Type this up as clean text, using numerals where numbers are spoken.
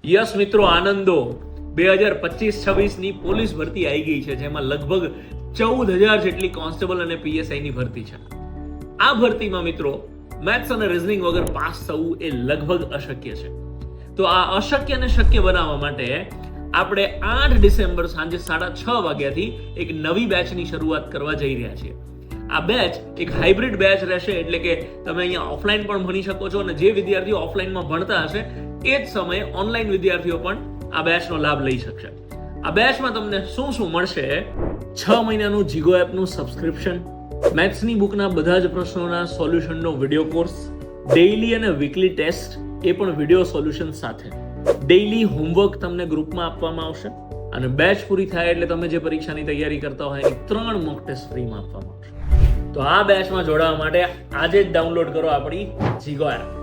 Yes મિત્રો, આનંદો 2025-26ની police ભરતી આવી ગઈ છે, જેમાં લગભગ 14,000 જેટલી કોન્સ્ટેબલ અને પીએસઆઈ ની ભરતી છે. આ ભરતીમાં મિત્રો મેથ્સ અને રીઝનિંગ વગર પાસ થવું એ લગભગ અશક્ય છે. તો આ અશક્યને શક્ય બનાવવા માટે આપણે 8 ડિસેમ્બર સાંજે 6:30 વાગ્યાથી એક નવી બેચની શરૂઆત કરવા જઈ રહ્યા છીએ. આ બેચ એક હાઇબ્રિડ બેચ રહેશે, એટલે કે તમે અહીંયા ઓફલાઈન પણ ભણી શકો છો અને જે વિદ્યાર્થીઓ ઓફલાઈનમાં ભણતા હશે એ જ સમયે ઓનલાઈન વિદ્યાર્થીઓ પણ આ બેચનો લાભ લઈ શકશે. આ બેચમાં તમને શું શું મળશે? 6 મહિનાનું જીગો એપનું સબસ્ક્રિપ્શન, મેથ્સની બુકના બધા જ પ્રશ્નોના સોલ્યુશનનો વિડીયો કોર્સ, ડેઇલી અને વીકલી ટેસ્ટ એ પણ વિડીયો સોલ્યુશન સાથે, ડેઇલી હોમવર્ક તમને ગ્રુપમાં આપવામાં આવશે અને બેચ પૂરી થાય એટલે તમે જે પરીક્ષાની તૈયારી કરતા હોય એની 3 મોક ટેસ્ટ ફ્રીમાં આપવામાં આવશે. તો આ બેચમાં જોડાવા માટે આજે જ ડાઉનલોડ કરો આપણી જીગો એપ.